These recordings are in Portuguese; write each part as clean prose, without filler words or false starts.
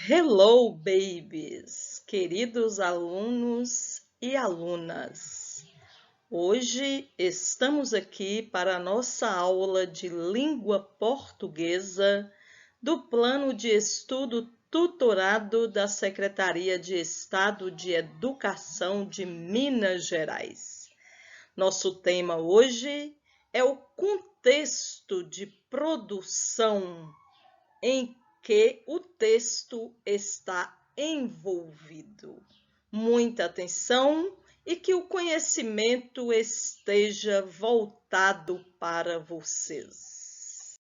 Hello, babies, queridos alunos e alunas. Hoje estamos aqui para a nossa aula de língua portuguesa do Plano de Estudo Tutorado da Secretaria de Estado de Educação de Minas Gerais. Nosso tema hoje é o contexto de produção em que o texto está envolvido. Muita atenção e que o conhecimento esteja voltado para vocês.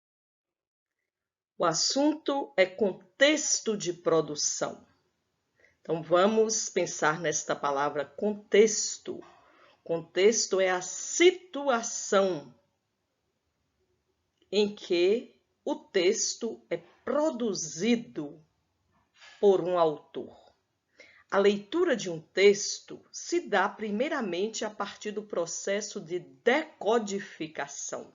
O assunto é contexto de produção. Então, vamos pensar nesta palavra contexto. Contexto é a situação em que o texto é produzido por um autor. A leitura de um texto se dá primeiramente a partir do processo de decodificação,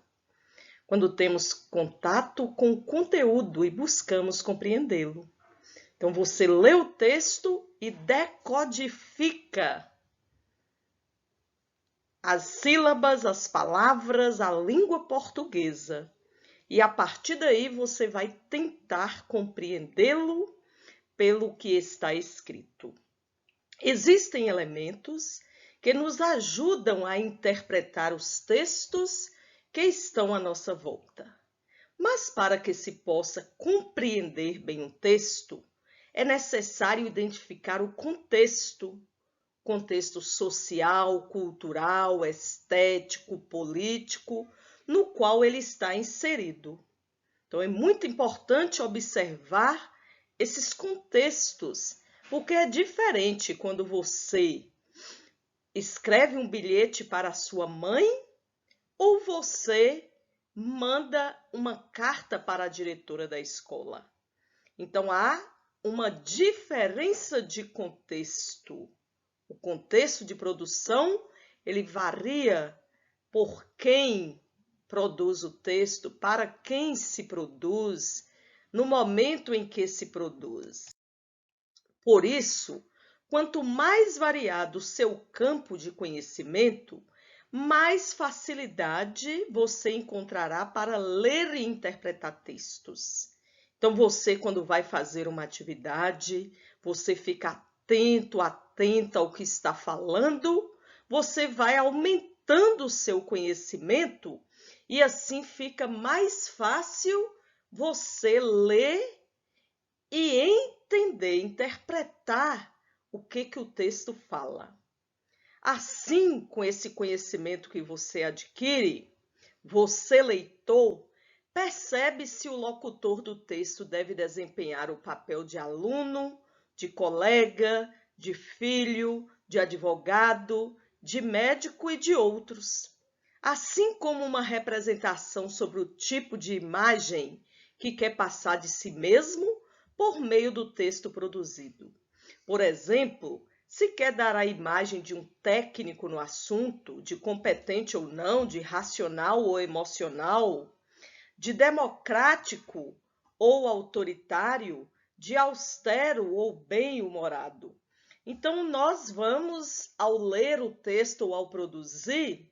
quando temos contato com o conteúdo e buscamos compreendê-lo. Então, você lê o texto e decodifica as sílabas, as palavras, a língua portuguesa. E a partir daí você vai tentar compreendê-lo pelo que está escrito. Existem elementos que nos ajudam a interpretar os textos que estão à nossa volta. Mas para que se possa compreender bem um texto, é necessário identificar o contexto social, cultural, estético, político, no qual ele está inserido. Então, é muito importante observar esses contextos, porque é diferente quando você escreve um bilhete para a sua mãe ou você manda uma carta para a diretora da escola. Então, há uma diferença de contexto. O contexto de produção, ele varia por quem produz o texto, para quem se produz, no momento em que se produz. Por isso, quanto mais variado o seu campo de conhecimento, mais facilidade você encontrará para ler e interpretar textos. Então, você, quando vai fazer uma atividade, você fica atenta ao que está falando, você vai aumentando o seu conhecimento e assim fica mais fácil você ler e entender, interpretar o que o texto fala. Assim, com esse conhecimento que você adquire, você, leitor, percebe se o locutor do texto deve desempenhar o papel de aluno, de colega, de filho, de advogado, de médico e de outros. Assim como uma representação sobre o tipo de imagem que quer passar de si mesmo por meio do texto produzido. Por exemplo, se quer dar a imagem de um técnico no assunto, de competente ou não, de racional ou emocional, de democrático ou autoritário, de austero ou bem-humorado. Então, nós vamos, ao ler o texto ou ao produzir,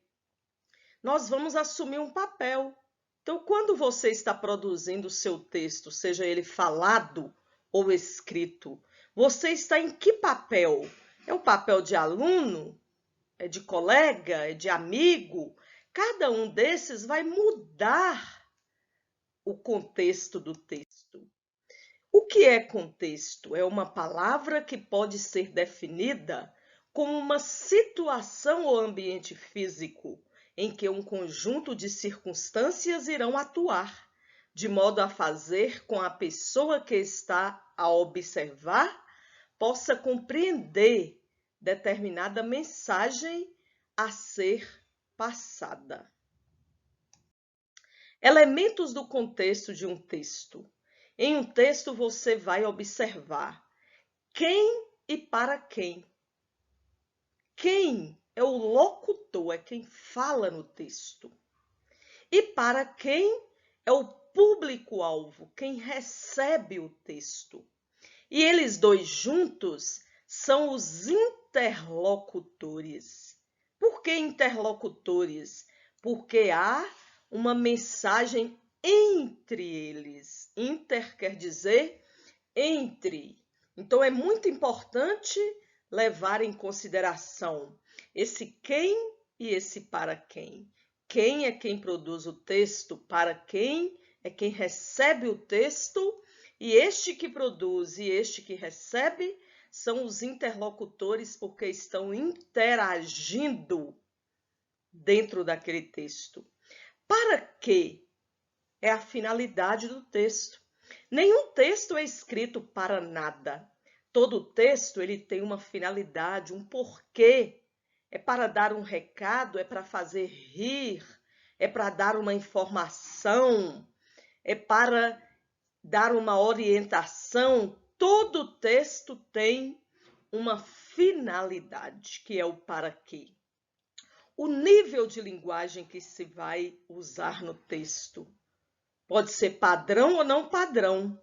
nós vamos assumir um papel. Então, quando você está produzindo o seu texto, seja ele falado ou escrito, você está em que papel? É o papel de aluno? É de colega? É de amigo? Cada um desses vai mudar o contexto do texto. O que é contexto? É uma palavra que pode ser definida como uma situação ou ambiente físico em que um conjunto de circunstâncias irão atuar, de modo a fazer com a pessoa que está a observar possa compreender determinada mensagem a ser passada. Elementos do contexto de um texto. Em um texto, você vai observar quem e para quem. Quem é o locutor, é quem fala no texto. E para quem é o público-alvo, quem recebe o texto. E eles dois juntos são os interlocutores. Por que interlocutores? Porque há uma mensagem entre eles. Inter quer dizer entre. Então, é muito importante levar em consideração esse quem e esse para quem. Quem é quem produz o texto, para quem é quem recebe o texto, e este que produz e este que recebe são os interlocutores porque estão interagindo dentro daquele texto. Para quê? É a finalidade do texto. Nenhum texto é escrito para nada. Todo texto ele tem uma finalidade, um porquê. É para dar um recado, é para fazer rir, é para dar uma informação, é para dar uma orientação. Todo texto tem uma finalidade, que é o para quê. O nível de linguagem que se vai usar no texto pode ser padrão ou não padrão.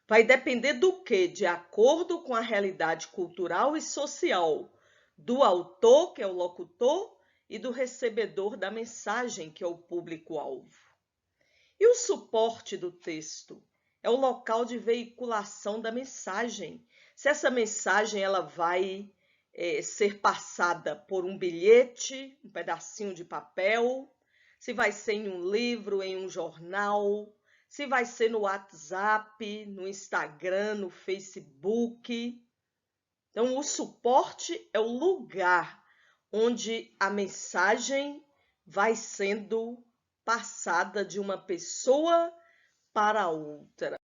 Vai depender do quê? De acordo com a realidade cultural e social do autor, que é o locutor, e do recebedor da mensagem, que é o público-alvo. E o suporte do texto? É o local de veiculação da mensagem. Se essa mensagem ela vai ser passada por um bilhete, um pedacinho de papel, se vai ser em um livro, em um jornal, se vai ser no WhatsApp, no Instagram, no Facebook. Então, o suporte é o lugar onde a mensagem vai sendo passada de uma pessoa para outra.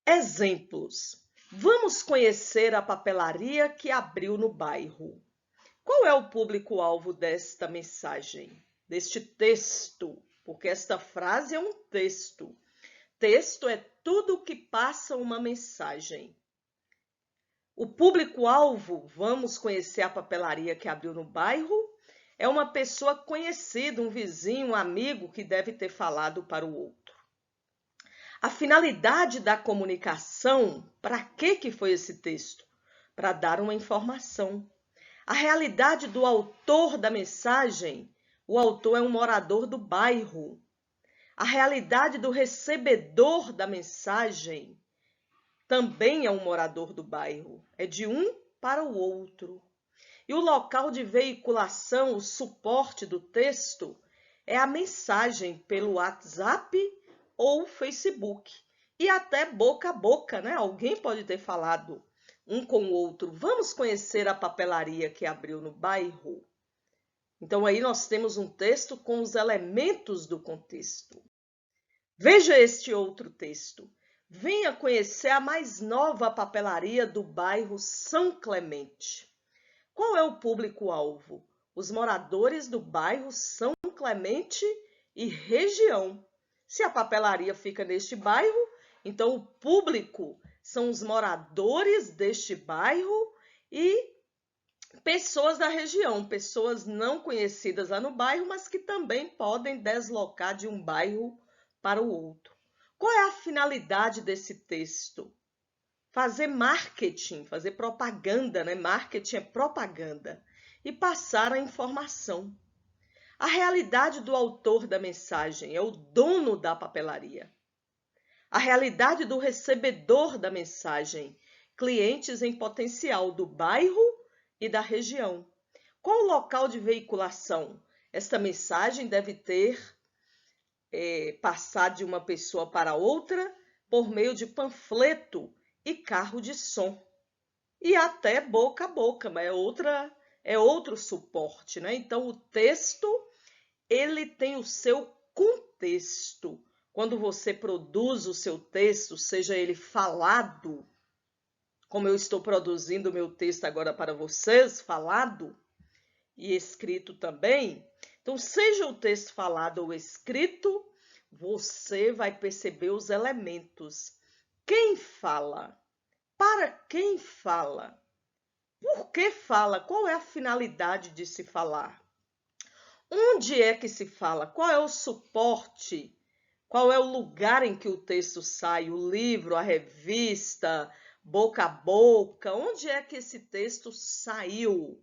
Exemplos. Vamos conhecer a papelaria que abriu no bairro. Qual é o público-alvo desta mensagem, deste texto? Porque esta frase é um texto. Texto é tudo que passa uma mensagem. O público-alvo, vamos conhecer a papelaria que abriu no bairro, é uma pessoa conhecida, um vizinho, um amigo que deve ter falado para o outro. A finalidade da comunicação, para que foi esse texto? Para dar uma informação. A realidade do autor da mensagem, o autor é um morador do bairro. A realidade do recebedor da mensagem também é um morador do bairro. É de um para o outro. E o local de veiculação, o suporte do texto, é a mensagem pelo WhatsApp ou Facebook. E até boca a boca, né? Alguém pode ter falado um com o outro. Vamos conhecer a papelaria que abriu no bairro? Então, aí nós temos um texto com os elementos do contexto. Veja este outro texto. Venha conhecer a mais nova papelaria do bairro São Clemente. Qual é o público-alvo? Os moradores do bairro São Clemente e região. Se a papelaria fica neste bairro, então o público são os moradores deste bairro e pessoas da região, pessoas não conhecidas lá no bairro, mas que também podem deslocar de um bairro para o outro. Qual é a finalidade desse texto? Fazer marketing, fazer propaganda, né? Marketing é propaganda. E passar a informação. A realidade do autor da mensagem é o dono da papelaria. A realidade do recebedor da mensagem, clientes em potencial do bairro e da região. Qual o local de veiculação? Esta mensagem deve ter passar de uma pessoa para outra por meio de panfleto e carro de som. E até boca a boca, mas é outro suporte, né? Então, o texto, ele tem o seu contexto. Quando você produz o seu texto, seja ele falado, como eu estou produzindo o meu texto agora para vocês, falado e escrito também. Então, seja o texto falado ou escrito, você vai perceber os elementos. Quem fala? Para quem fala? Por que fala? Qual é a finalidade de se falar? Onde é que se fala? Qual é o suporte? Qual é o lugar em que o texto sai? O livro, a revista, boca a boca? Onde é que esse texto saiu?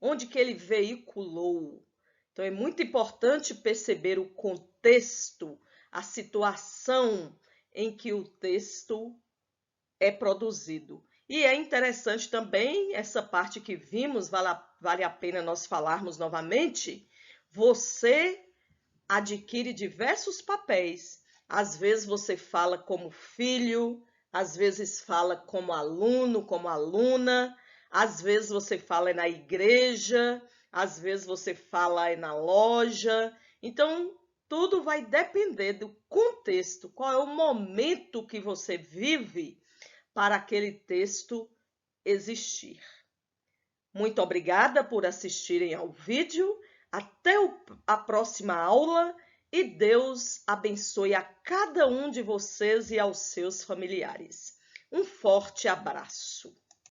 Onde que ele veiculou? Então, é muito importante perceber o contexto, a situação em que o texto é produzido. E é interessante também essa parte que vimos, vale a pena nós falarmos novamente. Você adquire diversos papéis. Às vezes você fala como filho, às vezes fala como aluno, como aluna, às vezes você fala na igreja, às vezes você fala na loja. Então, tudo vai depender do contexto, qual é o momento que você vive para aquele texto existir. Muito obrigada por assistirem ao vídeo. Até a próxima aula e Deus abençoe a cada um de vocês e aos seus familiares. Um forte abraço.